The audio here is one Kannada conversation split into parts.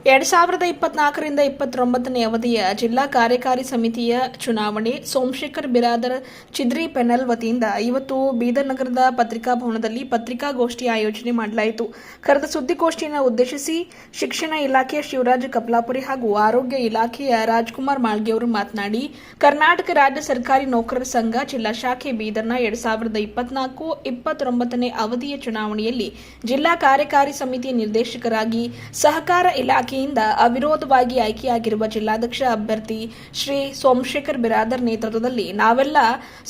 2024ರಿಂದ 29ನೇ ಅವಧಿಯ ಜಿಲ್ಲಾ ಕಾರ್ಯಕಾರಿ ಸಮಿತಿಯ ಚುನಾವಣೆ ಸೋಮಶೇಖರ್ ಬಿರಾದರ್ ಚಿದ್ರಿ ಪೆನಲ್ ವತಿಯಿಂದ ಇವತ್ತು ಬೀದರ್ ನಗರದ ಪತ್ರಿಕಾ ಭವನದಲ್ಲಿ ಪತ್ರಿಕಾಗೋಷ್ಠಿ ಆಯೋಜನೆ ಮಾಡಲಾಯಿತು. ಕರೆದ ಸುದ್ದಿಗೋಷ್ಠಿಯನ್ನು ಉದ್ದೇಶಿಸಿ ಶಿಕ್ಷಣ ಇಲಾಖೆಯ ಶಿವರಾಜ್ ಕಪ್ಲಾಪುರಿ ಹಾಗೂ ಆರೋಗ್ಯ ಇಲಾಖೆಯ ರಾಜ್ಕುಮಾರ್ ಮಾಳ್ಗೆ ಅವರು ಮಾತನಾಡಿ, ಕರ್ನಾಟಕ ರಾಜ್ಯ ಸರ್ಕಾರಿ ನೌಕರರ ಸಂಘ ಜಿಲ್ಲಾ ಶಾಖೆ ಬೀದರ್ನ 2024-29ನೇ ಅವಧಿಯ ಚುನಾವಣೆಯಲ್ಲಿ ಜಿಲ್ಲಾ ಕಾರ್ಯಕಾರಿ ಸಮಿತಿಯ ನಿರ್ದೇಶಕರಾಗಿ ಸಹಕಾರ ಇಲಾಖೆಯಿಂದ ಅವಿರೋಧವಾಗಿ ಆಯ್ಕೆಯಾಗಿರುವ ಜಿಲ್ಲಾಧ್ಯಕ್ಷ ಅಭ್ಯರ್ಥಿ ಶ್ರೀ ಸೋಮಶೇಖರ್ ಬಿರಾದರ್ ನೇತೃತ್ವದಲ್ಲಿ ನಾವೆಲ್ಲ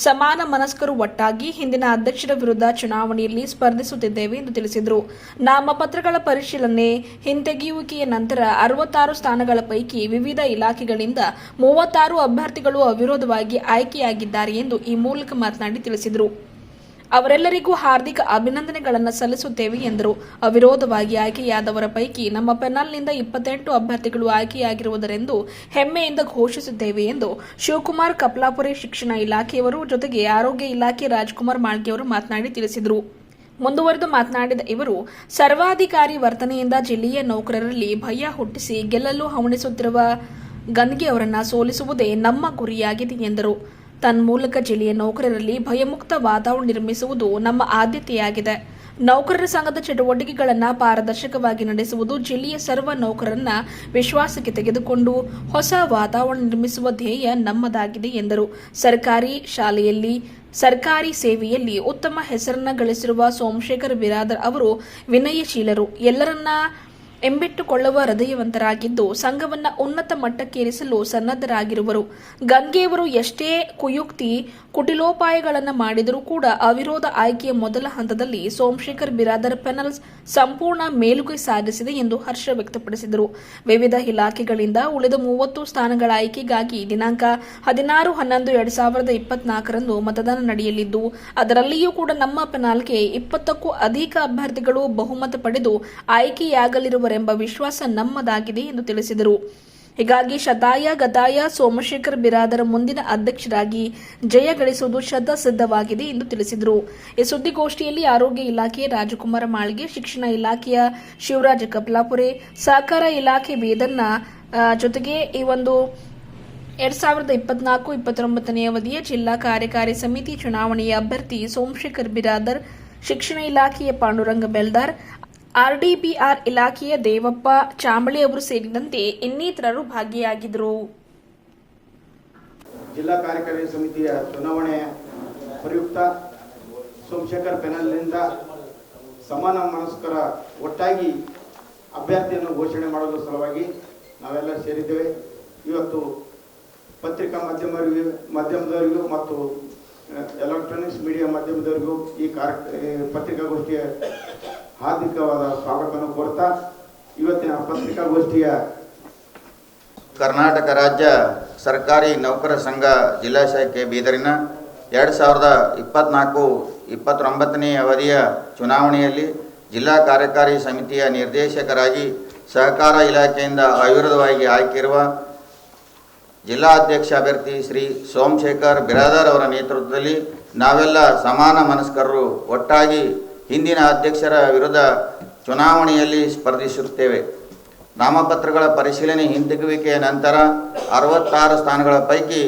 ಸಮಾನ ಮನಸ್ಕರು ಒಟ್ಟಾಗಿ ಹಿಂದಿನ ಅಧ್ಯಕ್ಷರ ವಿರುದ್ಧ ಚುನಾವಣೆಯಲ್ಲಿ ಸ್ಪರ್ಧಿಸುತ್ತಿದ್ದೇವೆ ಎಂದು ತಿಳಿಸಿದರು. ನಾಮಪತ್ರಗಳ ಪರಿಶೀಲನೆ ಹಿಂತೆಗೆಯುವಿಕೆಯ ನಂತರ 66 ಸ್ಥಾನಗಳ ಪೈಕಿ ವಿವಿಧ ಇಲಾಖೆಗಳಿಂದ 36 ಅಭ್ಯರ್ಥಿಗಳು ಅವಿರೋಧವಾಗಿ ಆಯ್ಕೆಯಾಗಿದ್ದಾರೆ ಎಂದು ಈ ಮೂಲಕ ಮಾತನಾಡಿ ತಿಳಿಸಿದರು. ಅವರೆಲ್ಲರಿಗೂ ಹಾರ್ದಿಕ ಅಭಿನಂದನೆಗಳನ್ನು ಸಲ್ಲಿಸುತ್ತೇವೆ ಎಂದರು. ಅವಿರೋಧವಾಗಿ ಆಯ್ಕೆಯಾದವರ ಪೈಕಿ ನಮ್ಮ ಪೆನಲ್ನಿಂದ 28 ಅಭ್ಯರ್ಥಿಗಳು ಆಯ್ಕೆಯಾಗಿರುವುದರೆಂದು ಹೆಮ್ಮೆಯಿಂದ ಘೋಷಿಸುತ್ತೇವೆ ಎಂದು ಶಿವಕುಮಾರ್ ಕಪ್ಲಾಪುರಿ ಶಿಕ್ಷಣ ಇಲಾಖೆಯವರು ಜೊತೆಗೆ ಆರೋಗ್ಯ ಇಲಾಖೆ ರಾಜ್ಕುಮಾರ್ ಮಾಳ್ಗೆಯವರು ಮಾತನಾಡಿ ತಿಳಿಸಿದರು. ಮುಂದುವರೆದು ಮಾತನಾಡಿದ ಇವರು, ಸರ್ವಾಧಿಕಾರಿ ವರ್ತನೆಯಿಂದ ಜಿಲ್ಲೆಯ ನೌಕರರಲ್ಲಿ ಭಯ ಹುಟ್ಟಿಸಿ ಗೆಲ್ಲಲು ಹವಣಿಸುತ್ತಿರುವ ಗನ್ಗೆ ಅವರನ್ನು ಸೋಲಿಸುವುದೇ ನಮ್ಮ ಗುರಿಯಾಗಿದೆ ಎಂದರು. ತನ್ಮೂಲಕ ಜಿಲ್ಲೆಯ ನೌಕರರಲ್ಲಿ ಭಯಮುಕ್ತ ವಾತಾವರಣ ನಿರ್ಮಿಸುವುದು ನಮ್ಮ ಆದ್ಯತೆಯಾಗಿದೆ. ನೌಕರರ ಸಂಘದ ಚಟುವಟಿಕೆಗಳನ್ನು ಪಾರದರ್ಶಕವಾಗಿ ನಡೆಸುವುದು ಜಿಲ್ಲೆಯ ಸರ್ವ ನೌಕರರನ್ನ ವಿಶ್ವಾಸಕ್ಕೆ ತೆಗೆದುಕೊಂಡು ಹೊಸ ವಾತಾವರಣ ನಿರ್ಮಿಸುವ ಧ್ಯೇಯ ನಮ್ಮದಾಗಿದೆ ಎಂದರು. ಸರ್ಕಾರಿ ಶಾಲೆಯಲ್ಲಿ ಸರ್ಕಾರಿ ಸೇವೆಯಲ್ಲಿ ಉತ್ತಮ ಹೆಸರನ್ನು ಗಳಿಸಿರುವ ಸೋಮಶೇಖರ್ ಬಿರಾದರ್ ಅವರು ವಿನಯಶೀಲರು, ಎಲ್ಲರನ್ನ ಎಂಬಿಟ್ಟುಕೊಳ್ಳುವ ಹೃದಯವಂತರಾಗಿದ್ದು ಸಂಘವನ್ನ ಉನ್ನತ ಮಟ್ಟಕ್ಕೇರಿಸಲು ಸನ್ನದ್ಧರಾಗಿರುವರು. ಗನ್ಗೆಯವರು ಎಷ್ಟೇ ಕುಯುಕ್ತಿ ಕುಟಿಲೋಪಾಯಗಳನ್ನು ಮಾಡಿದರೂ ಕೂಡ ಅವಿರೋಧ ಆಯ್ಕೆಯ ಮೊದಲ ಹಂತದಲ್ಲಿ ಸೋಮಶೇಖರ್ ಬಿರಾದರ್ ಪೆನಲ್ ಸಂಪೂರ್ಣ ಮೇಲುಗೈ ಸಾಧಿಸಿದೆ ಎಂದು ಹರ್ಷ ವ್ಯಕ್ತಪಡಿಸಿದರು. ವಿವಿಧ ಇಲಾಖೆಗಳಿಂದ ಉಳಿದ 30 ಸ್ಥಾನಗಳ ಆಯ್ಕೆಗಾಗಿ ದಿನಾಂಕ 16/11/2024ರಂದು ಮತದಾನ ನಡೆಯಲಿದ್ದು, ಅದರಲ್ಲಿಯೂ ಕೂಡ ನಮ್ಮ ಪೆನಲ್ಗೆ 20ಕ್ಕೂ ಅಧಿಕ ಅಭ್ಯರ್ಥಿಗಳು ಬಹುಮತ ಪಡೆದು ಆಯ್ಕೆಯಾಗಲಿರುವರೆಂಬ ವಿಶ್ವಾಸ ನಮ್ಮದಾಗಿದೆ ಎಂದು ತಿಳಿಸಿದರು. ಹೀಗಾಗಿ ಶತಾಯ ಗತಾಯ ಸೋಮಶೇಖರ್ ಬಿರಾದರ್ ಮುಂದಿನ ಅಧ್ಯಕ್ಷರಾಗಿ ಜಯ ಗಳಿಸುವುದು ಶತಸಿದ್ಧವಾಗಿದೆ ಎಂದು ತಿಳಿಸಿದರು. ಈ ಸುದ್ದಿಗೋಷ್ಠಿಯಲ್ಲಿ ಆರೋಗ್ಯ ಇಲಾಖೆ ರಾಜಕುಮಾರ ಮಾಳ್ಗೆ, ಶಿಕ್ಷಣ ಇಲಾಖೆಯ ಶಿವರಾಜ್ ಕಪ್ಲಾಪುರೆ, ಸಹಕಾರ ಇಲಾಖೆ ಬೀದರ್ನ ಜೊತೆಗೆ ಈ ಒಂದು 2024-29ನೇ ಅವಧಿಯ ಜಿಲ್ಲಾ ಕಾರ್ಯಕಾರಿ ಸಮಿತಿ ಚುನಾವಣೆಯ ಅಭ್ಯರ್ಥಿ ಸೋಮಶೇಖರ್ ಬಿರಾದರ್, ಶಿಕ್ಷಣ ಇಲಾಖೆಯ ಪಾಂಡುರಂಗ ಬೆಲ್ದಾರ್, ಆರ್ಡಿಪಿಆರ್ ಇಲಾಖೆಯ ದೇವಪ್ಪ ಚಾಂಬಳಿ ಅವರು ಸೇರಿದಂತೆ ಇನ್ನಿತರರು ಭಾಗಿಯಾಗಿದ್ದರು. ಜಿಲ್ಲಾ ಕಾರ್ಯಕಾರಿ ಸಮಿತಿಯ ಚುನಾವಣೆ ಪ್ರಯುಕ್ತ ಸೋಮಶೇಖರ್ ಪೆನಲ್ನಿಂದ ಸಮಾನ ಮನಸ್ಕರ ಒಟ್ಟಾಗಿ ಅಭ್ಯರ್ಥಿಯನ್ನು ಘೋಷಣೆ ಮಾಡಲು ಸಲುವಾಗಿ ನಾವೆಲ್ಲ ಸೇರಿದ್ದೇವೆ. ಇವತ್ತು ಪತ್ರಿಕಾ ಮಾಧ್ಯಮದವರಿಗೂ ಮತ್ತು ಎಲೆಕ್ಟ್ರಾನಿಕ್ಸ್ ಮೀಡಿಯಾ ಮಾಧ್ಯಮದವರಿಗೂ ಈ ಪತ್ರಿಕಾಗೋಷ್ಠಿಯ ಹಾರ್ದಿಕವಾದ ಸ್ವಾಗತವನ್ನು ಕೋರ್ತಾ ಇವತ್ತಿನ ಪತ್ರಿಕಾಗೋಷ್ಠಿಯ ಕರ್ನಾಟಕ ರಾಜ್ಯ ಸರ್ಕಾರಿ ನೌಕರ ಸಂಘ ಜಿಲ್ಲಾ ಶಾಖೆ ಬೀದರಿನ 2024-29ನೇ ಅವಧಿಯ ಚುನಾವಣೆಯಲ್ಲಿ ಜಿಲ್ಲಾ ಕಾರ್ಯಕಾರಿ ಸಮಿತಿಯ ನಿರ್ದೇಶಕರಾಗಿ ಸಹಕಾರ ಇಲಾಖೆಯಿಂದ ಅವಿರೋಧವಾಗಿ ಆಯ್ಕೆಯಿರುವ ಜಿಲ್ಲಾಧ್ಯಕ್ಷ ಅಭ್ಯರ್ಥಿ ಶ್ರೀ ಸೋಮಶೇಖರ್ ಬಿರಾದರ್ ಅವರ ನೇತೃತ್ವದಲ್ಲಿ ನಾವೆಲ್ಲ ಸಮಾನ ಮನಸ್ಕರರು ಒಟ್ಟಾಗಿ ಹಿಂದಿನ ಅಧ್ಯಕ್ಷರ ವಿರುದ್ಧ ಚುನಾವಣೆಯಲ್ಲಿ ಸ್ಪರ್ಧಿಸುತ್ತೇವೆ. ನಾಮಪತ್ರಗಳ ಪರಿಶೀಲನೆ ಹಿಂತೆಗೆಯುವಿಕೆಯ ನಂತರ 66 ಸ್ಥಾನಗಳ ಪೈಕಿ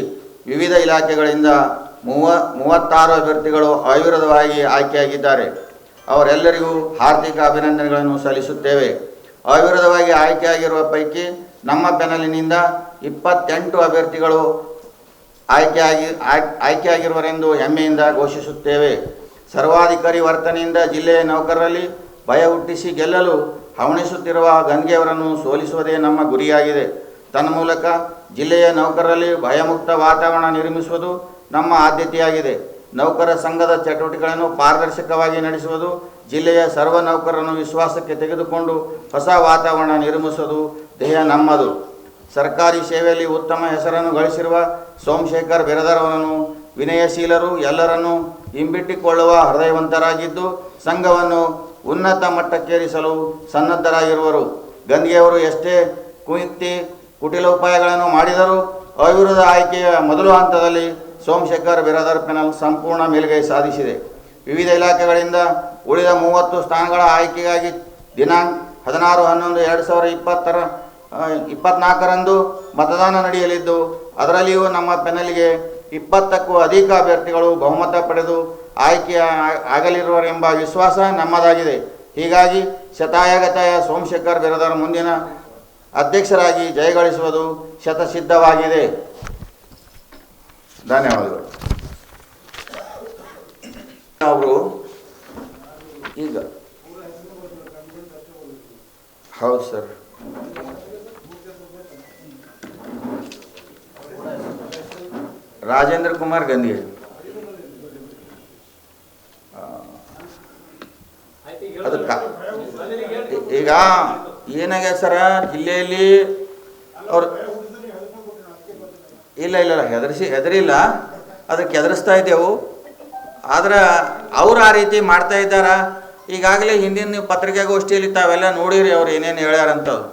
ವಿವಿಧ ಇಲಾಖೆಗಳಿಂದ 36 ಅಭ್ಯರ್ಥಿಗಳು ಅವಿರೋಧವಾಗಿ ಆಯ್ಕೆಯಾಗಿದ್ದಾರೆ. ಅವರೆಲ್ಲರಿಗೂ ಹಾರ್ದಿಕ ಅಭಿನಂದನೆಗಳನ್ನು ಸಲ್ಲಿಸುತ್ತೇವೆ. ಅವಿರೋಧವಾಗಿ ಆಯ್ಕೆಯಾಗಿರುವ ಪೈಕಿ ನಮ್ಮ ಪೆನಲಿನಿಂದ 28 ಅಭ್ಯರ್ಥಿಗಳು ಆಯ್ಕೆಯಾಗಿರುವರೆಂದು ಹೆಮ್ಮೆಯಿಂದ ಘೋಷಿಸುತ್ತೇವೆ. ಸರ್ವಾಧಿಕಾರಿ ವರ್ತನೆಯಿಂದ ಜಿಲ್ಲೆಯ ನೌಕರರಲ್ಲಿ ಭಯ ಹುಟ್ಟಿಸಿ ಗೆಲ್ಲಲು ಹವಣಿಸುತ್ತಿರುವ ಗನ್ಗೆಯವರನ್ನು ಸೋಲಿಸುವುದೇ ನಮ್ಮ ಗುರಿಯಾಗಿದೆ. ತನ್ಮೂಲಕ ಜಿಲ್ಲೆಯ ನೌಕರರಲ್ಲಿ ಭಯಮುಕ್ತ ವಾತಾವರಣ ನಿರ್ಮಿಸುವುದು ನಮ್ಮ ಆದ್ಯತೆಯಾಗಿದೆ. ನೌಕರ ಸಂಘದ ಚಟುವಟಿಕೆಗಳನ್ನು ಪಾರದರ್ಶಕವಾಗಿ ನಡೆಸುವುದು, ಜಿಲ್ಲೆಯ ಸರ್ವ ನೌಕರರನ್ನು ವಿಶ್ವಾಸಕ್ಕೆ ತೆಗೆದುಕೊಂಡು ಹೊಸ ವಾತಾವರಣ ನಿರ್ಮಿಸುವುದು ಧ್ಯೇಯ ನಮ್ಮದು. ಸರ್ಕಾರಿ ಸೇವೆಯಲ್ಲಿ ಉತ್ತಮ ಹೆಸರನ್ನು ಗಳಿಸಿರುವ ಸೋಮಶೇಖರ್ ಬಿರಾದರ್ ಅವರನ್ನು ವಿನಯಶೀಲರು, ಎಲ್ಲರನ್ನೂ ಹಿಂಬಿಟ್ಟಿಕೊಳ್ಳುವ ಹೃದಯವಂತರಾಗಿದ್ದು ಸಂಘವನ್ನು ಉನ್ನತ ಮಟ್ಟಕ್ಕೇರಿಸಲು ಸನ್ನದ್ಧರಾಗಿರುವರು. ಗನ್ಗೆಯವರು ಎಷ್ಟೇ ಕುಯುಕ್ತಿ ಕುಟಿಲೋಪಾಯಗಳನ್ನು ಮಾಡಿದರೂ ಅವಿರೋಧ ಆಯ್ಕೆಯ ಮೊದಲ ಹಂತದಲ್ಲಿ ಸೋಮಶೇಖರ್ ಬಿರಾದರ್ ಪೆನಲ್ ಸಂಪೂರ್ಣ ಮೇಲುಗೈ ಸಾಧಿಸಿದೆ. ವಿವಿಧ ಇಲಾಖೆಗಳಿಂದ ಉಳಿದ 30 ಸ್ಥಾನಗಳ ಆಯ್ಕೆಗಾಗಿ ದಿನಾಂಕ 16/11/2020 24ರಂದು ಮತದಾನ ನಡೆಯಲಿದ್ದು ಅದರಲ್ಲಿಯೂ ನಮ್ಮ ಪೆನಲ್ಗೆ 20ಕ್ಕೂ ಅಧಿಕ ಅಭ್ಯರ್ಥಿಗಳು ಬಹುಮತ ಪಡೆದು ಆಯ್ಕೆ ಆಗಲಿರುವರೆಂಬ ವಿಶ್ವಾಸ ನಮ್ಮದಾಗಿದೆ. ಹೀಗಾಗಿ ಶತಾಯಗತಾಯ ಸೋಮಶೇಖರ್ ಬಿರಾದರ್ ಮುಂದಿನ ಅಧ್ಯಕ್ಷರಾಗಿ ಜಯಗಳಿಸುವುದು ಶತಸಿದ್ಧವಾಗಿದೆ. ಧನ್ಯವಾದಗಳು. ಅವರು ಈಗ ಹೌದು ಸರ್, ರಾಜೇಂದ್ರ ಕುಮಾರ್ ಗಂಧಿ. ಅದಕ್ಕೆ ಈಗ ಏನಾಗ್ಯದ ಸರ, ಜಿಲ್ಲೆಯಲ್ಲಿ ಅವ್ರು ಇಲ್ಲ ಹೆದರಿಲ್ಲ, ಅದಕ್ಕೆ ಎದುರಿಸ್ತಾ ಇದ್ದೆವು. ಆದ್ರೆ ಅವ್ರು ಆ ರೀತಿ ಮಾಡ್ತಾ ಇದ್ದಾರ. ಈಗಾಗಲೇ ಹಿಂದಿನ ನೀವು ಪತ್ರಿಕಾಗೋಷ್ಠಿಯಲ್ಲಿ ತಾವೆಲ್ಲ ನೋಡಿರಿ ಅವ್ರು ಏನೇನು ಹೇಳ್ಯಾರಂಥದ್ದು.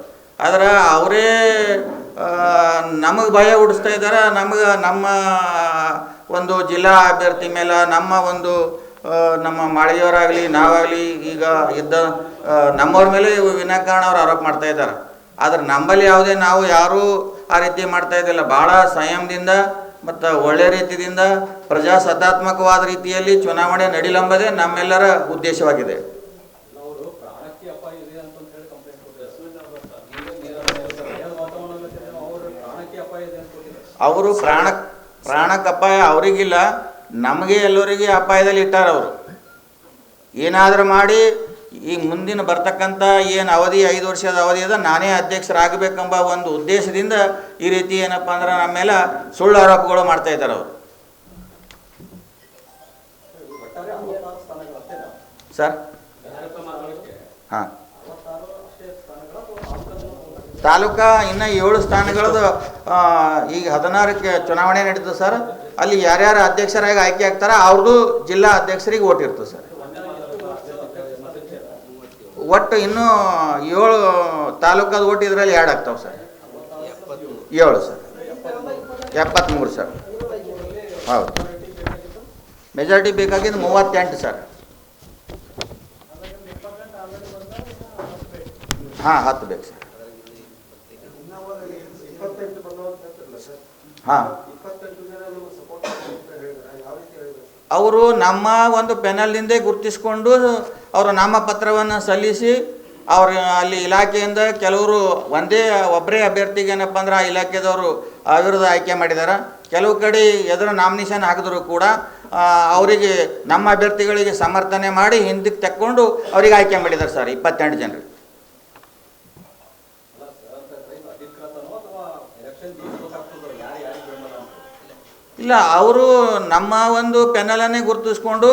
ಆದ್ರೆ ಅವರೇ ನಮಗೆ ಭಯ ಹುಟ್ಟಿಸ್ತಾ ಇದ್ದಾರೆ. ನಮ್ಮ ಒಂದು ಜಿಲ್ಲಾ ಅಭ್ಯರ್ಥಿ ಮೇಲೆ ನಮ್ಮ ಮಾಳಿಯವರಾಗಲಿ ನಾವಾಗಲಿ ಈಗ ಇದ್ದ ನಮ್ಮವ್ರ ಮೇಲೆ ವಿನಾಕಾರಣ ಅವ್ರು ಆರೋಪ ಮಾಡ್ತಾ ಇದ್ದಾರೆ. ಆದ್ರೆ ನಮ್ಮಲ್ಲಿ ನಾವು ಯಾರೂ ಆ ರೀತಿ ಮಾಡ್ತಾ ಇದ್ದಿಲ್ಲ. ಭಾಳ ಸಂಯಮದಿಂದ ಮತ್ತು ಒಳ್ಳೆ ರೀತಿಯಿಂದ ಪ್ರಜಾಸತ್ತಾತ್ಮಕವಾದ ರೀತಿಯಲ್ಲಿ ಚುನಾವಣೆ ನಡಿಲೆಂಬುದೇ ನಮ್ಮೆಲ್ಲರ ಉದ್ದೇಶವಾಗಿದೆ. ಅವರು ಪ್ರಾಣಕ್ಕೆ ಅಪಾಯ ಅವರಿಗಿಲ್ಲ, ನಮಗೆ ಎಲ್ಲರಿಗೆ ಅಪಾಯದಲ್ಲಿ ಇಟ್ಟಾರ. ಅವರು ಏನಾದರೂ ಮಾಡಿ ಈಗ ಮುಂದಿನ ಬರ್ತಕ್ಕಂಥ ಏನು ಅವಧಿ 5 ವರ್ಷದ ಅವಧಿ ಅದ, ನಾನೇ ಅಧ್ಯಕ್ಷರಾಗಬೇಕೆಂಬ ಒಂದು ಉದ್ದೇಶದಿಂದ ಈ ರೀತಿ ಏನಪ್ಪ ಅಂದ್ರೆ ನಮ್ಮ ಮೇಲೆ ಸುಳ್ಳು ಆರೋಪಗಳು ಮಾಡ್ತಾ ಇದ್ದಾರೆ ಅವರು. ಸರ್ ಹಾಂ, ತಾಲೂಕಾ ಇನ್ನು 7 ಸ್ಥಾನಗಳದ್ದು ಈಗ 16ಕ್ಕೆ ಚುನಾವಣೆ ನಡೀತದೆ ಸರ್. ಅಲ್ಲಿ ಯಾರ್ಯಾರು ಅಧ್ಯಕ್ಷರಾಗಿ ಆಯ್ಕೆ ಆಗ್ತಾರ ಅವ್ರದ್ದು ಜಿಲ್ಲಾ ಅಧ್ಯಕ್ಷರಿಗೆ ಓಟ್ ಇರ್ತದೆ ಸರ್. ಒಟ್ಟು ಇನ್ನೂ 7 ತಾಲೂಕದ ಓಟ್ ಇದರಲ್ಲಿ 2 ಆಗ್ತಾವೆ ಸರ್. 7 sir, 73 sir. ಹೌದು, ಮೆಜಾರಿಟಿ ಬೇಕಾಗಿದ್ದು 38 ಸರ್. ಹಾಂ, 10 ಬೇಕು ಸರ್. ಹಾಂ, ಅವರು ನಮ್ಮ ಒಂದು ಪೆನಲ್ನಿಂದ ಗುರುತಿಸಿಕೊಂಡು ಅವರು ನಾಮಪತ್ರವನ್ನು ಸಲ್ಲಿಸಿ ಅವರು ಅಲ್ಲಿ ಇಲಾಖೆಯಿಂದ ಕೆಲವರು ಒಬ್ಬರೇ ಅಭ್ಯರ್ಥಿಗೆ ಏನಪ್ಪ ಅಂದ್ರೆ ಆ ಇಲಾಖೆದವರು ವಿರುದ್ಧ ಆಯ್ಕೆ ಮಾಡಿದ್ದಾರೆ. ಕೆಲವು ಕಡೆ ಎದುರು ನಾಮಿನೇಷನ್ ಹಾಕಿದ್ರು ಕೂಡ ಅವರಿಗೆ ನಮ್ಮ ಅಭ್ಯರ್ಥಿಗಳಿಗೆ ಸಮರ್ಥನೆ ಮಾಡಿ ಹಿಂದಕ್ಕೆ ತಕ್ಕೊಂಡು ಅವರಿಗೆ ಆಯ್ಕೆ ಮಾಡಿದ್ದಾರೆ ಸರ್ 28 ಜನರಿಗೆ. ಇಲ್ಲ, ಅವರು ನಮ್ಮ ಒಂದು ಪೆನಲನ್ನೇ ಗುರುತಿಸ್ಕೊಂಡು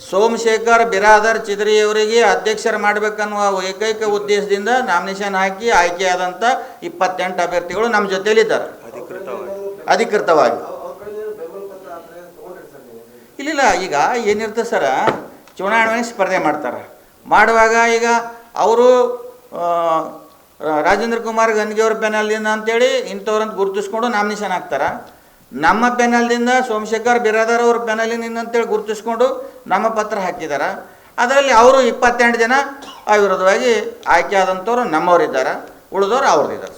ಸೋಮಶೇಖರ್ ಬಿರಾದರ್ ಚಿದ್ರಿಯವರಿಗೆ ಅಧ್ಯಕ್ಷರು ಮಾಡಬೇಕನ್ನುವ ಏಕೈಕ ಉದ್ದೇಶದಿಂದ ನಾಮಿನೇಷನ್ ಹಾಕಿ ಆಯ್ಕೆಯಾದಂಥ 28 ಅಭ್ಯರ್ಥಿಗಳು ನಮ್ಮ ಜೊತೆಯಲ್ಲಿದ್ದಾರೆ ಅಧಿಕೃತವಾಗಿ. ಇಲ್ಲ, ಈಗ ಏನಿರ್ತದೆ ಸರ, ಚುನಾವಣೆ ಸ್ಪರ್ಧೆ ಮಾಡುವಾಗ ಈಗ ಅವರು ರಾಜೇಂದ್ರ ಕುಮಾರ್ ಗಂಧಿಯವ್ರ ಪೆನಲ್ದಿಂದ ಅಂತೇಳಿ ಇಂಥವ್ರಂತ ಗುರುತಿಸ್ಕೊಂಡು ನಾಮಿನೇಷನ್ ಹಾಕ್ತಾರೆ. ನಮ್ಮ ಪೆನಲ್ದಿಂದ ಸೋಮಶೇಖರ್ ಬಿರಾದರ್ ಅವ್ರ ಪೆನಲಿನಿಂದ ಅಂತೇಳಿ ಗುರುತಿಸ್ಕೊಂಡು ನಮ್ಮ ಪತ್ರ ಹಾಕಿದ್ದಾರೆ. ಅದರಲ್ಲಿ ಅವರು 28 ಜನ ಅವಿರೋಧವಾಗಿ ಆಯ್ಕೆ ಆದಂಥವ್ರು ನಮ್ಮವರಿದ್ದಾರೆ, ಉಳಿದವರು ಅವ್ರದ್ದಿದ್ದಾರೆ.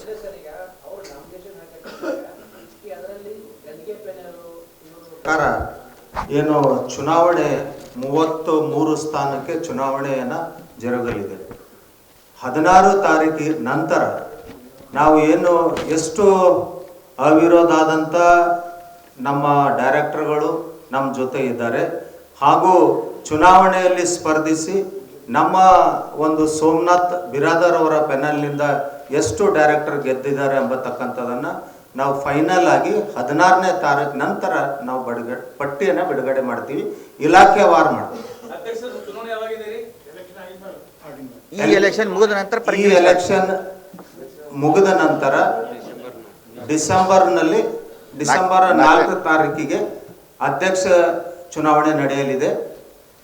ಏನು ಚುನಾವಣೆ 33 ಸ್ಥಾನಕ್ಕೆ ಚುನಾವಣೆಯನ್ನು ಜರುಗಲಿದೆ. 16 ತಾರೀಕಿನ ನಂತರ ನಾವು ಏನು ಎಷ್ಟು ಅವಿರೋಧ ಆದಂಥ ನಮ್ಮ ಡೈರೆಕ್ಟರ್ಗಳು ನಮ್ಮ ಜೊತೆ ಇದ್ದಾರೆ, ಹಾಗೂ ಚುನಾವಣೆಯಲ್ಲಿ ಸ್ಪರ್ಧಿಸಿ ನಮ್ಮ ಒಂದು ಸೋಮನಾಥ್ ಬಿರಾದರ್ ಅವರ ಪೆನಲ್ನಿಂದ ಎಷ್ಟು ಡೈರೆಕ್ಟರ್ ಗೆದ್ದಿದ್ದಾರೆ ಎಂಬತಕ್ಕಂಥದ್ದನ್ನು ನಾವು ಫೈನಲ್ ಆಗಿ 16ನೇ ತಾರೀಕು ನಂತರ ನಾವು ಪಟ್ಟಿಯನ್ನು ಬಿಡುಗಡೆ ಮಾಡ್ತೀವಿ, ಇಲಾಖೆ ವಾರ್ ಮಾಡ್ತೀವಿ. ಈ ಎಲೆಕ್ಷನ್ ಮುಗಿದ ನಂತರ ಮುಗಿದ ನಂತರ ಡಿಸೆಂಬರ್ 4 ತಾರೀಕಿಗೆ ಅಧ್ಯಕ್ಷ ಚುನಾವಣೆ ನಡೆಯಲಿದೆ.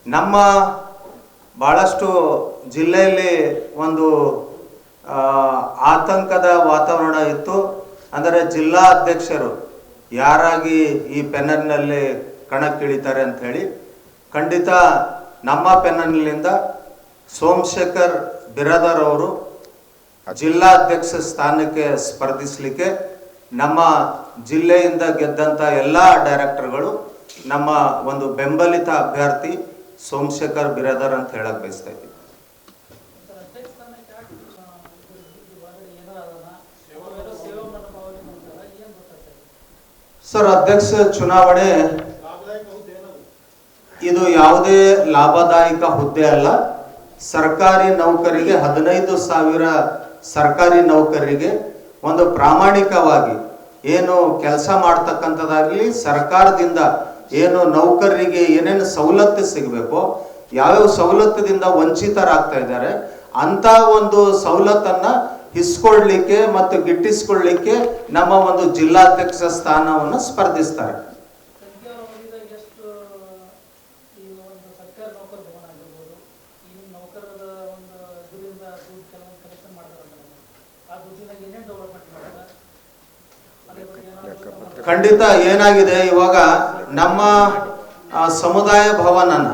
ನಮ್ಮ ಭಾಳಷ್ಟು ಜಿಲ್ಲೆಯಲ್ಲಿ ಒಂದು ಆತಂಕದ ವಾತಾವರಣ ಇತ್ತು. ಅಂದರೆ ಜಿಲ್ಲಾ ಅಧ್ಯಕ್ಷರು ಯಾರಾಗಿ ಈ ಪೆನ್ನಲ್ನಲ್ಲಿ ಕಣಕ್ಕಿಳಿತಾರೆ ಅಂತ ಹೇಳಿ, ಖಂಡಿತ ನಮ್ಮ ಪೆನ್ನಲ್ನಿಂದ ಸೋಮಶೇಖರ್ ಬಿರಾದರ್ ಅವರು ಜಿಲ್ಲಾಧ್ಯಕ್ಷ ಸ್ಥಾನಕ್ಕೆ ಸ್ಪರ್ಧಿಸಲಿಕ್ಕೆ ನಮ್ಮ ಜಿಲ್ಲೆಯಿಂದ ಗೆದ್ದಂಥ ಎಲ್ಲ ಡೈರೆಕ್ಟರ್ಗಳು ನಮ್ಮ ಒಂದು ಬೆಂಬಲಿತ ಅಭ್ಯರ್ಥಿ ಸೋಮಶೇಖರ್ ಬಿರಾದರ್ ಅಂತ ಹೇಳಕ್ ಬಯಸ್ತಾ ಇದ್ದೀವಿ. ಸರ್, ಅಧ್ಯಕ್ಷ ಚುನಾವಣೆ ಇದು ಯಾವುದೇ ಲಾಭದಾಯಕ ಹುದ್ದೆ ಅಲ್ಲ. ಸರ್ಕಾರಿ ನೌಕರಿಗೆ 15,000 ಸರ್ಕಾರಿ ನೌಕರರಿಗೆ ಒಂದು ಪ್ರಾಮಾಣಿಕವಾಗಿ ಏನು ಕೆಲಸ ಮಾಡ್ತಕ್ಕಂಥದ್ದಾಗಲಿ, ಸರ್ಕಾರದಿಂದ ಏನು ನೌಕರರಿಗೆ ಏನೇನು ಸವಲತ್ತು ಸಿಗಬೇಕೋ ಯಾವ್ಯಾವ ಸವಲತ್ತದಿಂದ ವಂಚಿತರಾಗ್ತಾ ಇದ್ದಾರೆ ಅಂತ ಒಂದು ಸವಲತ್ತನ್ನ ಹಿಸ್ಕೊಳ್ಲಿಕ್ಕೆ ಮತ್ತು ಗಿಟ್ಟಿಸ್ಕೊಳ್ಳಿಕ್ಕೆ ನಮ್ಮ ಒಂದು ಜಿಲ್ಲಾಧ್ಯಕ್ಷ ಸ್ಥಾನವನ್ನು ಸ್ಪರ್ಧಿಸ್ತಾರೆ. ಖಂಡಿತ ಏನಾಗಿದೆ, ಇವಾಗ ನಮ್ಮ ಸಮುದಾಯ ಭವನನ್ನ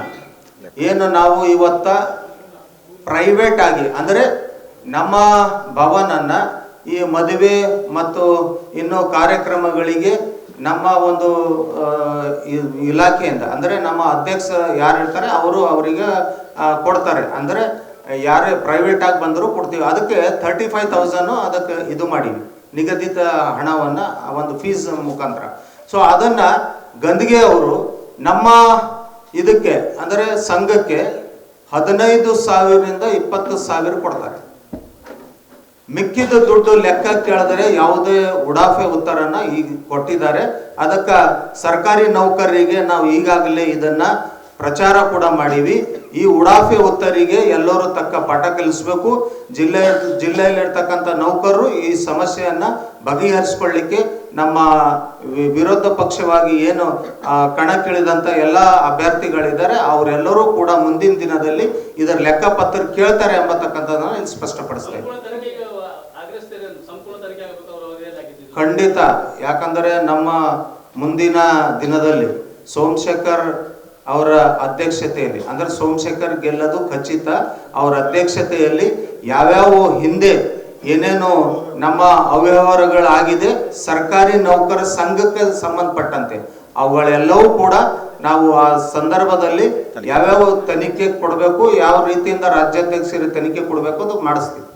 ಏನು ನಾವು ಇವತ್ತ ಪ್ರೈವೇಟ್ ಆಗಿ ಅಂದರೆ ನಮ್ಮ ಭವನನ್ನ ಈ ಮದುವೆ ಮತ್ತು ಇನ್ನು ಕಾರ್ಯಕ್ರಮಗಳಿಗೆ ನಮ್ಮ ಒಂದು ಇಲಾಖೆಯಿಂದ ಅಂದರೆ ನಮ್ಮ ಅಧ್ಯಕ್ಷ ಯಾರು ಇರ್ತಾರೆ ಅವರಿಗೆ ಕೊಡ್ತಾರೆ. ಅಂದರೆ ಯಾರೇ ಪ್ರೈವೇಟ್ ಆಗಿ ಬಂದರೂ ಕೊಡ್ತೀವಿ. ಅದಕ್ಕೆ 35,000 ಅದಕ್ಕೆ ಇದು ಮಾಡಿವಿ, ನಿಗದಿತ ಹಣವನ್ನು ಒಂದು ಫೀಸ್ ಮುಖಾಂತರ. ಸೊ ಅದನ್ನ ಗಂದಿಗೆ ಅವರು ನಮ್ಮ ಇದಕ್ಕೆ ಅಂದರೆ ಸಂಘಕ್ಕೆ 15,000ರಿಂದ 20,000 ಕೊಡ್ತಾರೆ. ಮಿಕ್ಕಿದ ದುಡ್ಡು ಲೆಕ್ಕ ಕೇಳಿದರೆ ಯಾವುದೇ ಉಡಾಫೆ ಉತ್ತರನ ಈಗ ಕೊಟ್ಟಿದ್ದಾರೆ. ಅದಕ್ಕೆ ಸರ್ಕಾರಿ ನೌಕರರಿಗೆ ನಾವು ಈಗಾಗಲೇ ಇದನ್ನ ಪ್ರಚಾರ ಕೂಡ ಮಾಡೀವಿ. ಈ ಉಡಾಫೆ ಉತ್ತರಿಗೆ ಎಲ್ಲರೂ ತಕ್ಕ ಪಾಠ ಕಲಿಸಬೇಕು. ಜಿಲ್ಲೆಯಲ್ಲಿರ್ತಕ್ಕಂಥ ನೌಕರರು ಈ ಸಮಸ್ಯೆಯನ್ನ ಬಗೆಹರಿಸಿಕೊಳ್ಳಿಕ್ಕೆ ನಮ್ಮ ವಿರೋಧ ಪಕ್ಷವಾಗಿ ಏನು ಕಣಕ್ಕಿಳಿದಂತ ಎಲ್ಲ ಅಭ್ಯರ್ಥಿಗಳಿದ್ದಾರೆ ಅವರೆಲ್ಲರೂ ಕೂಡ ಮುಂದಿನ ದಿನದಲ್ಲಿ ಇದರ ಲೆಕ್ಕಪತ್ರ ಕೇಳ್ತಾರೆ ಎಂಬತಕ್ಕಂಥದ್ದನ್ನ ಇಲ್ಲಿ ಸ್ಪಷ್ಟಪಡಿಸ್ತೇವೆ. ಖಂಡಿತ, ಯಾಕಂದರೆ ನಮ್ಮ ಮುಂದಿನ ದಿನದಲ್ಲಿ ಸೋಮಶೇಖರ್ ಅವರ ಅಧ್ಯಕ್ಷತೆಯಲ್ಲಿ ಅಂದ್ರೆ ಸೋಮಶೇಖರ್ ಗೆಲ್ಲದು ಖಚಿತ. ಅವರ ಅಧ್ಯಕ್ಷತೆಯಲ್ಲಿ ಯಾವ್ಯಾವ ಹಿಂದೆ ಏನೇನು ನಮ್ಮ ಅವ್ಯವಹಾರಗಳಾಗಿದೆ ಸರ್ಕಾರಿ ನೌಕರ ಸಂಘಕ್ಕೆ ಸಂಬಂಧಪಟ್ಟಂತೆ ಅವುಗಳೆಲ್ಲವೂ ಕೂಡ ನಾವು ಆ ಸಂದರ್ಭದಲ್ಲಿ ಯಾವ್ಯಾವ ತನಿಖೆ ಕೊಡಬೇಕು, ಯಾವ ರೀತಿಯಿಂದ ರಾಜ್ಯಾಧ್ಯಕ್ಷರಿಗೆ ತನಿಖೆ ಕೊಡಬೇಕು ಅದು ಮಾಡಿಸ್ತೀವಿ.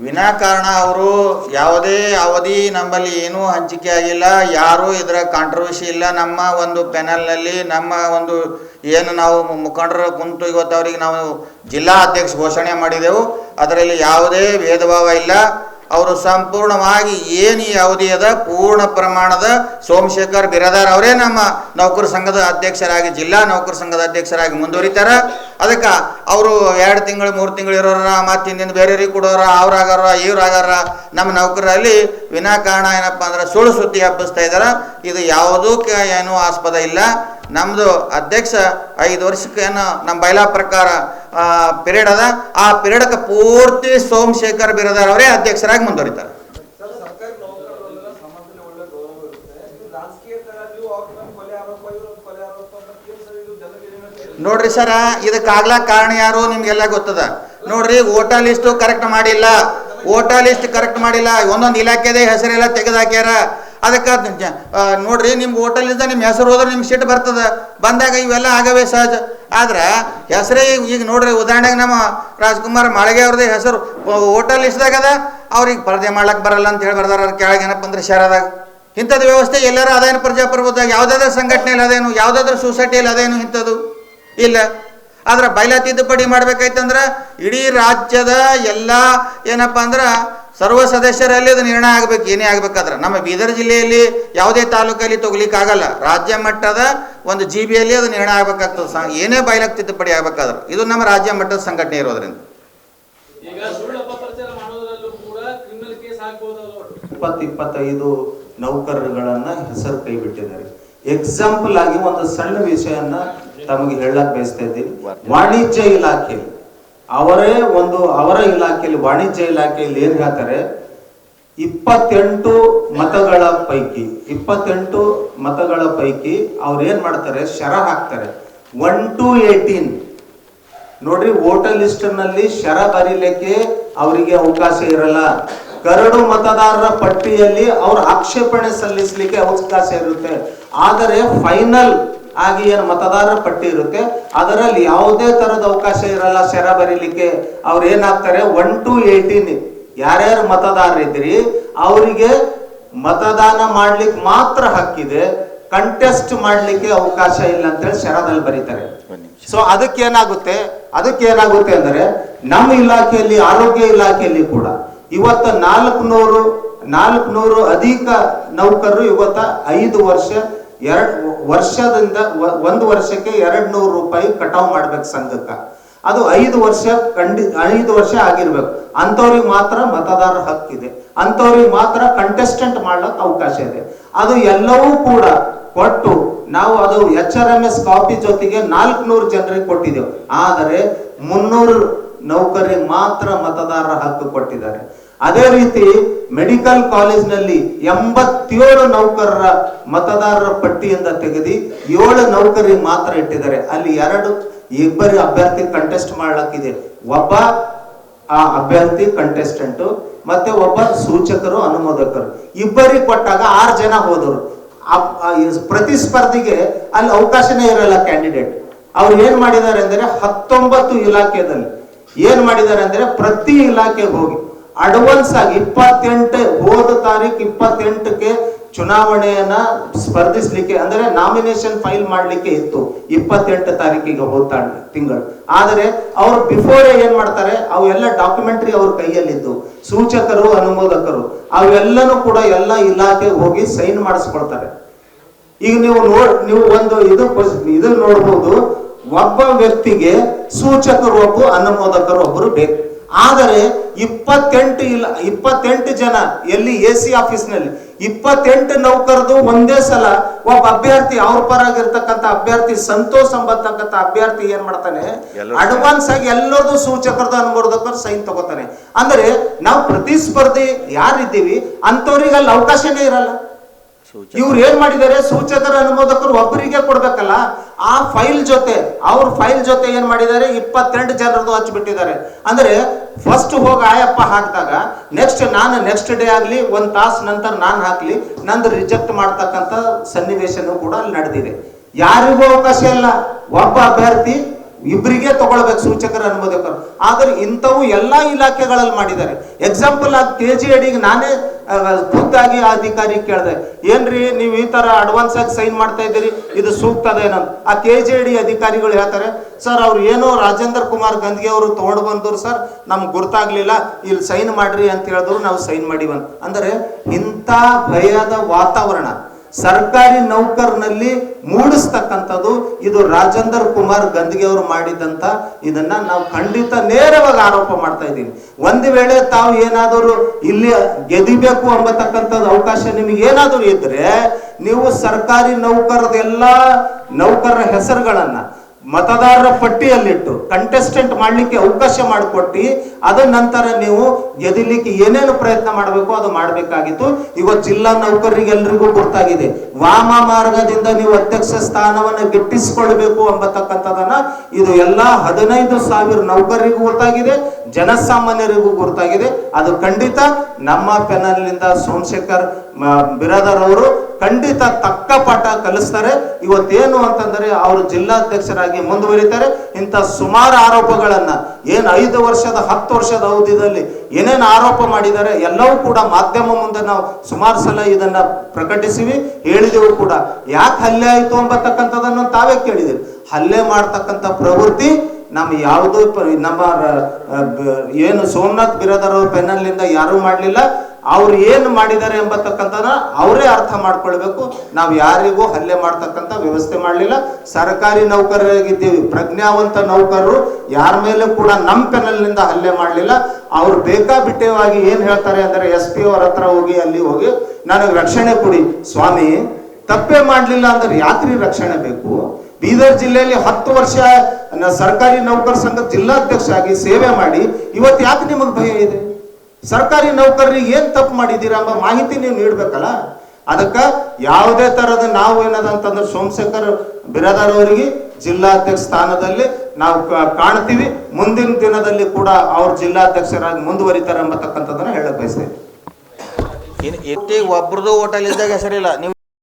ವಿನಾಕಾರಣ ಅವರು ಯಾವುದೇ ಅವಧಿ ನಮ್ಮಲ್ಲಿ ಏನೂ ಹಂಚಿಕೆ ಆಗಿಲ್ಲ, ಯಾರೂ ಇದರ ಕಾಂಟ್ರವರ್ಸಿ ಇಲ್ಲ. ನಮ್ಮ ಒಂದು ಪ್ಯಾನಲ್ನಲ್ಲಿ ನಮ್ಮ ಒಂದು ಏನು ನಾವು ಮುಖಂಡರು ಕುಂತು ಇವತ್ತು ಅವರಿಗೆ ನಾವು ಜಿಲ್ಲಾ ಅಧ್ಯಕ್ಷ ಘೋಷಣೆ ಮಾಡಿದೆವು. ಅದರಲ್ಲಿ ಯಾವುದೇ ಭೇದ ಭಾವ ಇಲ್ಲ. ಅವರು ಸಂಪೂರ್ಣವಾಗಿ ಏನು ಈ ಅವಧಿ ಅದ ಪೂರ್ಣ ಪ್ರಮಾಣದ ಸೋಮಶೇಖರ್ ಬಿರಾದಾರ್ ಅವರೇ ನಮ್ಮ ನೌಕರ ಸಂಘದ ಅಧ್ಯಕ್ಷರಾಗಿ ಜಿಲ್ಲಾ ನೌಕರ ಸಂಘದ ಅಧ್ಯಕ್ಷರಾಗಿ ಮುಂದುವರಿತಾರೆ. ಅದಕ್ಕೆ ಅವರು 2 ತಿಂಗಳು 3 ತಿಂಗಳು ಇರೋರ ಮತ್ತು ಹಿಂದಿನ ಬೇರೆಯವ್ರಿಗೆ ಕೊಡೋರ ಅವ್ರಾಗಾರ ಇವ್ರಾಗಾರ ನಮ್ಮ ನೌಕರರಲ್ಲಿ ವಿನಾಕಾರಣ ಏನಪ್ಪ ಅಂದ್ರೆ ಸುಳ್ಳು ಸುದ್ದಿ ಹಬ್ಬಿಸ್ತಾ ಇದ್ದಾರೆ. ಇದು ಯಾವುದಕ್ಕೆ ಏನೂ ಆಸ್ಪದ ಇಲ್ಲ. ನಮ್ಮದು ಅಧ್ಯಕ್ಷ 5 ವರ್ಷಕ್ಕೆ ಏನು ನಮ್ಮ ಬೈಲಾ ಪ್ರಕಾರ ಪಿರಿಯಡ್ ಅದ, ಆ ಪಿರಿಯಡ್ಗೆ ಪೂರ್ತಿ ಸೋಮಶೇಖರ್ ಬಿರಾದಾರ್ ಅವರೇ ಅಧ್ಯಕ್ಷರಾಗಿ ಮುಂದುವರಿತಾರೆ. ನೋಡ್ರಿ ಸರ, ಇದಕ್ಕಾಗ್ಲಾಕ ಕಾರಣ ಯಾರು ನಿಮ್ಗೆಲ್ಲ ಗೊತ್ತದ. ನೋಡ್ರಿ, ವೋಟಾ ಲಿಸ್ಟ್ ಕರೆಕ್ಟ್ ಮಾಡಿಲ್ಲ, ವೋಟಾ ಲಿಸ್ಟ್ ಕರೆಕ್ಟ್ ಮಾಡಿಲ್ಲ. ಒಂದೊಂದು ಇಲಾಖೆದೇ ಹೆಸರೆಲ್ಲ ತೆಗೆದಾಕ್ಯಾರ. ಅದಕ್ಕೆ ನೋಡ್ರಿ, ನಿಮ್ಗೆ ವೋಟರ್ ಲಿಸ್ಟ್ ನಿಮ್ಮ ಹೆಸರು ಹೋದ್ರೆ ನಿಮ್ಗೆ ಸಿಟ್ಟು ಬರ್ತದೆ. ಬಂದಾಗ ಇವೆಲ್ಲ ಆಗವೇ ಸಹಜ. ಆದ್ರೆ ಹೆಸರೇ ಈಗ ನೋಡ್ರಿ, ಉದಾಹರಣೆಗೆ ನಮ್ಮ ರಾಜ್ಕುಮಾರ್ ಮಾಳಿಗೆ ಅವ್ರದ್ದೇ ಹೆಸರು ವೋಟರ್ ಲಿಸ್ಟ್ದಾಗ ಅದ, ಅವ್ರಿಗೆ ಪರದೆ ಮಾಡ್ಲಕ್ಕೆ ಬರಲ್ಲ ಅಂತ ಹೇಳಿ ಬರ್ದಾರ. ಕೆಳಗೆ ಏನಪ್ಪ ಅಂದ್ರೆ ಶಹರದಾಗ ಇಂಥದ್ದು ವ್ಯವಸ್ಥೆ ಎಲ್ಲರೂ ಅದೇನು ಪ್ರಜಾಪ್ರಭುತ್ವ ಯಾವುದಾದ್ರೂ ಸಂಘಟನೆಯಲ್ಲಿ ಅದೇನು, ಯಾವುದಾದ್ರೂ ಸೊಸೈಟಿಯಲ್ಲಿ ಅದೇನು ಇಂಥದ್ದು ಇಲ್ಲ. ಆದ್ರೆ ಬೈಲಾ ತಿದ್ದುಪಡಿ ಮಾಡ್ಬೇಕಾಯ್ತಂದ್ರೆ ಇಡೀ ರಾಜ್ಯದ ಎಲ್ಲ ಏನಪ್ಪ ಅಂದ್ರೆ ಸರ್ವ ಸದಸ್ಯರಲ್ಲಿ ಅದು ನಿರ್ಣಯ ಆಗ್ಬೇಕು. ಏನೇ ಆಗ್ಬೇಕಾದ್ರೆ ನಮ್ಮ ಬೀದರ್ ಜಿಲ್ಲೆಯಲ್ಲಿ ಯಾವುದೇ ತಾಲೂಕಲ್ಲಿ ತಗೊಲಿಕ್ಕಾಗಲ್ಲ. ರಾಜ್ಯ ಮಟ್ಟದ ಒಂದು GB ಅದು ನಿರ್ಣಯ ಆಗ್ಬೇಕಾಗ್ತದೆ. ಏನೇ ಬೈಲಾಕ್ ತಿದ್ದುಪಡಿ ಆಗ್ಬೇಕಾದ್ರೆ ಇದು ನಮ್ಮ ರಾಜ್ಯ ಮಟ್ಟದ ಸಂಘಟನೆ ಇರೋದ್ರಿಂದ 25 ನೌಕರರುಗಳನ್ನ ಹೆಸರು ಕೈ ಬಿಟ್ಟಿದ್ದಾರೆ. ಎಕ್ಸಾಂಪಲ್ ಆಗಿ ಒಂದು ಸಣ್ಣ ವಿಷಯನ್ನ ತಮಗೆ ಹೇಳಕ್ ಬಯಸ್ತಾ ಇದ್ದೀನಿ. ವಾಣಿಜ್ಯ ಇಲಾಖೆ ಅವರ ಇಲಾಖೆಯಲ್ಲಿ ವಾಣಿಜ್ಯ ಇಲಾಖೆಯಲ್ಲಿ ಏನ್ ಹೇಳ್ತಾರೆ, 28 ಮತಗಳ ಪೈಕಿ ಅವ್ರು ಏನ್ ಮಾಡ್ತಾರೆ, ಶರ ಹಾಕ್ತಾರೆ 1 to 18 ನೋಡ್ರಿ, ವೋಟರ್ ಲಿಸ್ಟ್ ನಲ್ಲಿ ಶರ ಬರೀಲಿಕ್ಕೆ ಅವರಿಗೆ ಅವಕಾಶ ಇರಲ್ಲ. ಕರಡು ಮತದಾರರ ಪಟ್ಟಿಯಲ್ಲಿ ಅವ್ರ ಆಕ್ಷೇಪಣೆ ಸಲ್ಲಿಸಲಿಕ್ಕೆ ಅವಕಾಶ ಇರುತ್ತೆ. ಆದರೆ ಫೈನಲ್ ಆಗಿ ಏನು ಮತದಾರರ ಪಟ್ಟಿ ಇರುತ್ತೆ ಅದರಲ್ಲಿ ಯಾವುದೇ ತರದ ಅವಕಾಶ ಇರಲ್ಲ ಶರ ಬರೀಲಿಕ್ಕೆ. ಅವ್ರು ಏನಾಗ್ತಾರೆ, 1 to 18 ಯಾರ್ಯಾರು ಮತದಾರರಿದ್ರಿ ಅವರಿಗೆ ಮತದಾನ ಮಾಡ್ಲಿಕ್ಕೆ ಮಾತ್ರ ಹಕ್ಕಿದೆ, ಕಂಟೆಸ್ಟ್ ಮಾಡ್ಲಿಕ್ಕೆ ಅವಕಾಶ ಇಲ್ಲ ಅಂತೇಳಿ ಶರದಲ್ಲಿ ಬರೀತಾರೆ. ಸೊ ಅದಕ್ಕೇನಾಗುತ್ತೆ ಅಂದ್ರೆ ನಮ್ಮ ಇಲಾಖೆಯಲ್ಲಿ, ಆರೋಗ್ಯ ಇಲಾಖೆಯಲ್ಲಿ ಕೂಡ ಇವತ್ತ 400 ಅಧಿಕ ನೌಕರರು ಇವತ್ತ 5 ವರ್ಷ 2 ವರ್ಷದಿಂದ 1 ವರ್ಷಕ್ಕೆ 200 ರೂಪಾಯಿ ಕಟಾವ್ ಮಾಡ್ಬೇಕು ಸಂಘಕ್ಕ. ಅದು 5 ವರ್ಷ ಆಗಿರ್ಬೇಕು. ಅಂತವ್ರಿಗೆ ಮಾತ್ರ ಮತದಾರ ಹಕ್ಕಿದೆ, ಅಂತವ್ರಿಗೆ ಮಾತ್ರ ಕಂಟೆಸ್ಟೆಂಟ್ ಮಾಡ್ಲಿಕ್ಕೆ ಅವಕಾಶ ಇದೆ. ಅದು ಎಲ್ಲವೂ ಕೂಡ ಕೊಟ್ಟು ನಾವು ಅದು HRMS ಕಾಪಿ ಜೊತೆಗೆ 400 ಜನರಿಗೆ ಕೊಟ್ಟಿದ್ದೆವು. ಆದರೆ 300 ನೌಕರಿಗೆ ಮಾತ್ರ ಮತದಾರರ ಹಕ್ಕು ಕೊಟ್ಟಿದ್ದಾರೆ. ಅದೇ ರೀತಿ ಮೆಡಿಕಲ್ ಕಾಲೇಜ್ನಲ್ಲಿ 87 ನೌಕರರ ಮತದಾರರ ಪಟ್ಟಿಯಿಂದ ತೆಗೆದು 7 ನೌಕರಿಗೆ ಮಾತ್ರ ಇಟ್ಟಿದ್ದಾರೆ. ಅಲ್ಲಿ ಇಬ್ಬರು ಅಭ್ಯರ್ಥಿ ಕಂಟೆಸ್ಟ್ ಮಾಡ್ಲಕ್ಕಿದೆ. ಒಬ್ಬ ಆ ಅಭ್ಯರ್ಥಿ ಕಂಟೆಸ್ಟೆಂಟ್ ಮತ್ತೆ ಒಬ್ಬ ಸೂಚಕರು ಅನುಮೋದಕರು. ಇಬ್ಬರಿಗೆ ಕೊಟ್ಟಾಗ 6 ಜನ ಹೋದರು. ಪ್ರತಿಸ್ಪರ್ಧಿಗೆ ಅಲ್ಲಿ ಅವಕಾಶನೇ ಇರಲ್ಲ ಕ್ಯಾಂಡಿಡೇಟ್. ಅವ್ರು ಏನ್ ಮಾಡಿದ್ದಾರೆ ಅಂದ್ರೆ 19 ಇಲಾಖೆಯಲ್ಲಿ ಏನ್ ಮಾಡಿದ್ದಾರೆ ಅಂದ್ರೆ ಪ್ರತಿ ಇಲಾಖೆಗೆ ಹೋಗಿ ಅಡ್ವಾನ್ಸ್ ಆಗಿ 28 ಹೋದ ತಾರೀಕು 28ಕ್ಕೆ ಚುನಾವಣೆಯನ್ನ ಸ್ಪರ್ಧಿಸ್ಲಿಕ್ಕೆ ಅಂದ್ರೆ ನಾಮಿನೇಷನ್ ಫೈಲ್ ಮಾಡ್ಲಿಕ್ಕೆ ಇತ್ತು 28 ತಾರೀಕಿಗೆ ಹೋದ ತಿಂಗಳು. ಆದರೆ ಅವ್ರು ಬಿಫೋರ್ ಏನ್ ಮಾಡ್ತಾರೆ, ಅವೆಲ್ಲ ಡಾಕ್ಯುಮೆಂಟ್ರಿ ಅವ್ರ ಕೈಯಲ್ಲಿದ್ದು, ಸೂಚಕರು ಅನುಮೋದಕರು ಅವೆಲ್ಲನೂ ಕೂಡ ಎಲ್ಲ ಇಲಾಖೆಗೆ ಹೋಗಿ ಸೈನ್ ಮಾಡಿಸ್ಕೊಳ್ತಾರೆ. ಈಗ ನೀವು ಒಂದು ಇದು ನೋಡ್ಬೋದು, ಒಬ್ಬ ವ್ಯಕ್ತಿಗೆ ಸೂಚಕರು ಒಬ್ಬರು ಅನುಮೋದಕರು ಒಬ್ಬರು ಬೇಕು. ಆದರೆ 28 ಜನ ಎಲ್ಲಿ AC ಆಫೀಸ್ನಲ್ಲಿ 28 ನೌಕರದು ಒಂದೇ ಸಲ ಒಬ್ಬ ಅಭ್ಯರ್ಥಿ ಅವ್ರ ಪರಾಗಿರ್ತಕ್ಕಂಥ ಅಭ್ಯರ್ಥಿ ಸಂತೋಷ್ ಎಂಬತಕ್ಕಂಥ ಅಭ್ಯರ್ಥಿ ಏನ್ ಮಾಡ್ತಾನೆ, ಅಡ್ವಾನ್ಸ್ ಆಗಿ ಎಲ್ಲರದು ಸೂಚಕರದ ಅನುಮೋದಕರು ಸೈನ್ ತಗೋತಾನೆ. ಅಂದ್ರೆ ನಾವು ಪ್ರತಿಸ್ಪರ್ಧಿ ಯಾರಿದ್ದೀವಿ ಅಂತವ್ರಿಗೆ ಅಲ್ಲಿ ಅವಕಾಶನೇ ಇರಲ್ಲ. ಇವ್ರು ಏನ್ ಮಾಡಿದ್ದಾರೆ, ಸೂಚಕರ ಅನುಮೋದಕರು ಒಬ್ಬರಿಗೆ ಕೊಡ್ಬೇಕಲ್ಲ, ಆ ಫೈಲ್ ಜೊತೆ ಅವ್ರ ಫೈಲ್ ಜೊತೆ ಏನ್ ಮಾಡಿದ್ದಾರೆ 28 ಜನರದು ಹಚ್ಚಿಬಿಟ್ಟಿದ್ದಾರೆ. ಅಂದ್ರೆ ಫಸ್ಟ್ ಹೋಗಿ ಆಯಪ್ಪ ಹಾಕಿದಾಗ ನೆಕ್ಸ್ಟ್ ಡೇ ಆಗ್ಲಿ 1 ತಾಸು ನಂತರ ನಾನು ಹಾಕ್ಲಿ ನಂದು ರಿಜೆಕ್ಟ್ ಮಾಡ್ತಕ್ಕಂಥ ಸನ್ನಿವೇಶನೂ ಕೂಡ ಅಲ್ಲಿ ನಡೆದಿದೆ. ಯಾರಿಗೂ ಅವಕಾಶ ಇಲ್ಲ, ಒಬ್ಬ ಅಭ್ಯರ್ಥಿ ಇಬ್ಬರಿಗೆ ತಗೊಳ್ಬೇಕು ಸೂಚಕರ ಅನುಮೋದಕರು. ಆದ್ರೆ ಇಂಥವು ಎಲ್ಲಾ ಇಲಾಖೆಗಳಲ್ಲಿ ಮಾಡಿದ್ದಾರೆ. ಎಕ್ಸಾಂಪಲ್ ಆಗಿ KGADಗೆ ನಾನೇ ಖುದ್ದಾಗಿ ಆ ಅಧಿಕಾರಿ ಕೇಳಿದೆ, ಏನ್ರಿ ನೀವು ಈ ತರ ಅಡ್ವಾನ್ಸ್ ಆಗಿ ಸೈನ್ ಮಾಡ್ತಾ ಇದ್ದೀರಿ, ಇದು ಸೂಕ್ತ ಅದೇನಂತ. ಆ KGAD ಅಧಿಕಾರಿಗಳು ಹೇಳ್ತಾರೆ, ಸರ್ ಅವ್ರು ಏನೋ ರಾಜೇಂದ್ರ ಕುಮಾರ್ ಗಂದ್ಗೆ ಅವರು ತಗೊಂಡು ಬಂದ್ರು ಸರ್, ನಮ್ಗೆ ಗುರ್ತಾಗ್ಲಿಲ್ಲ, ಇಲ್ಲಿ ಸೈನ್ ಮಾಡ್ರಿ ಅಂತ ಹೇಳಿದ್ರು, ನಾವು ಸೈನ್ ಮಾಡಿವಂತ. ಅಂದ್ರೆ ಇಂಥ ಭಯದ ವಾತಾವರಣ ಸರ್ಕಾರಿ ನೌಕರನಲ್ಲಿ ಮೂಡಿಸ್ತಕ್ಕಂಥದ್ದು ಇದು ರಾಜೇಂದ್ರ ಕುಮಾರ್ ಗಂದ್ಗೆ ಅವರು ಮಾಡಿದಂತ ಇದನ್ನ ನಾವು ಖಂಡಿತ ನೇರವಾಗಿ ಆರೋಪ ಮಾಡ್ತಾ ಇದ್ದೀವಿ. ಒಂದು ವೇಳೆ ತಾವು ಏನಾದರೂ ಇಲ್ಲಿ ಗೆದಿಬೇಕು ಎಂಬತಕ್ಕಂಥದ್ದು ಅವಕಾಶ ನಿಮಗೆ ಏನಾದರೂ ಇದ್ರೆ ನೀವು ಸರ್ಕಾರಿ ನೌಕರರೆಲ್ಲ ನೌಕರರ ಹೆಸರುಗಳನ್ನ ಮತದಾರರ ಪಟ್ಟಿಯಲ್ಲಿಟ್ಟು ಕಂಟೆಸ್ಟೆಂಟ್ ಮಾಡ್ಲಿಕ್ಕೆ ಅವಕಾಶ ಮಾಡಿಕೊಟ್ಟು ಅದ ನಂತರ ನೀವು ಗೆದಿಲಿಕ್ಕೆ ಏನೇನು ಪ್ರಯತ್ನ ಮಾಡಬೇಕು ಅದು ಮಾಡಬೇಕಾಗಿತ್ತು. ಇವತ್ತು ಜಿಲ್ಲಾ ನೌಕರರಿಗೆಲ್ಲರಿಗೂ ಗೊತ್ತಾಗಿದೆ, ವಾಮ ಮಾರ್ಗದಿಂದ ನೀವು ಅಧ್ಯಕ್ಷ ಸ್ಥಾನವನ್ನು ಗಿಟ್ಟಿಸಿಕೊಳ್ಬೇಕು ಎಂಬತಕ್ಕಂಥದನ್ನ ಇದು ಎಲ್ಲ 15,000 ನೌಕರರಿಗೂ ಗೊತ್ತಾಗಿದೆ, ಜನಸಾಮಾನ್ಯರಿಗೂ ಗೊತ್ತಾಗಿದೆ. ಅದು ಖಂಡಿತ ನಮ್ಮ ಪೆನಲ್ನಿಂದ ಸೋಮಶೇಖರ್ ಬಿರಾದರ್ ಅವರು ಖಂಡಿತ ತಕ್ಕ ಪಾಠ ಕಲಿಸ್ತಾರೆ. ಇವತ್ತೇನು ಅಂತಂದ್ರೆ ಅವರು ಜಿಲ್ಲಾಧ್ಯಕ್ಷರಾಗಿ ಮುಂದುವರಿತಾರೆ. ಇಂಥ ಸುಮಾರು ಆರೋಪಗಳನ್ನ ಏನು 5 ವರ್ಷದ 10 ವರ್ಷದ ಅವಧಿಯಲ್ಲಿ ಏನೇನು ಆರೋಪ ಮಾಡಿದ್ದಾರೆ ಎಲ್ಲವೂ ಕೂಡ ಮಾಧ್ಯಮ ಮುಂದೆ ನಾವು ಸುಮಾರು ಸಲ ಇದನ್ನ ಪ್ರಕಟಿಸಿವಿ, ಹೇಳಿದೆವು ಕೂಡ. ಯಾಕೆ ಹಲ್ಲೆ ಆಯ್ತು ಎಂಬತಕ್ಕಂಥದನ್ನು ತಾವೇ ಕೇಳಿದಿರಿ. ಹಲ್ಲೆ ಮಾಡ್ತಕ್ಕಂಥ ಪ್ರವೃತ್ತಿ ನಮ್ಮ ಯಾವುದೋ ನಮ್ಮ ಏನು ಸೋಮನಾಥ್ ಬಿರಾದರ್ ಅವ್ರ ಪೆನಲ್ನಿಂದ ಯಾರೂ ಮಾಡಲಿಲ್ಲ. ಅವ್ರು ಏನು ಮಾಡಿದ್ದಾರೆ ಎಂಬತಕ್ಕಂಥದ ಅವರೇ ಅರ್ಥ ಮಾಡ್ಕೊಳ್ಬೇಕು. ನಾವು ಯಾರಿಗೂ ಹಲ್ಲೆ ಮಾಡ್ತಕ್ಕಂಥ ವ್ಯವಸ್ಥೆ ಮಾಡಲಿಲ್ಲ. ಸರ್ಕಾರಿ ನೌಕರರಾಗಿದ್ದೀವಿ, ಪ್ರಜ್ಞಾವಂತ ನೌಕರರು, ಯಾರ ಮೇಲೆ ಕೂಡ ನಮ್ಮ ಪೆನಲ್ನಿಂದ ಹಲ್ಲೆ ಮಾಡಲಿಲ್ಲ. ಅವ್ರು ಬೇಕಾಬಿಟ್ಟವಾಗಿ ಏನ್ ಹೇಳ್ತಾರೆ ಅಂದ್ರೆ SP ಅವ್ರ ಹತ್ರ ಹೋಗಿ ಅಲ್ಲಿ ಹೋಗಿ ನನಗೆ ರಕ್ಷಣೆ ಕೊಡಿ. ಸ್ವಾಮಿ, ತಪ್ಪೇ ಮಾಡ್ಲಿಲ್ಲ ಅಂದ್ರೆ ಯಾಕ್ರಿ ರಕ್ಷಣೆ ಬೇಕು? ಬೀದರ್ ಜಿಲ್ಲೆಯಲ್ಲಿ 10 ವರ್ಷ ಸರ್ಕಾರಿ ನೌಕರ ಸಂಘ ಜಿಲ್ಲಾಧ್ಯಕ್ಷ ಆಗಿ ಸೇವೆ ಮಾಡಿ ಇವತ್ತು ಯಾಕೆ ನಿಮಗೆ ಭಯ ಇದೆ? ಸರ್ಕಾರಿ ನೌಕರರಿಗೆ ಏನ್ ತಪ್ಪು ಮಾಡಿದ್ದೀರಾ ಎಂಬ ಮಾಹಿತಿ ನೀವು ನೀಡ್ಬೇಕಲ್ಲ. ಅದಕ್ಕ ಯಾವುದೇ ತರದ ನಾವು ಏನದ ಅಂತಂದ್ರೆ ಸೋಮಶೇಖರ್ ಬಿರಾದರ್ ಅವರಿಗೆ ಜಿಲ್ಲಾಧ್ಯಕ್ಷ ಸ್ಥಾನದಲ್ಲಿ ನಾವು ಕಾಣ್ತೀವಿ. ಮುಂದಿನ ದಿನದಲ್ಲಿ ಕೂಡ ಅವ್ರ ಜಿಲ್ಲಾಧ್ಯಕ್ಷರಾಗಿ ಮುಂದುವರಿತಾರೆ ಎಂಬತಕ್ಕಂಥದ್ದನ್ನ ಹೇಳಕ್ ಬಯಸ್ತೇನೆ. ಒಬ್ರದ್ದು ಹೋಟೆಲ್ ಇದ್ದಾಗ ಹೆಸರಿಲ್ಲ ನೀವು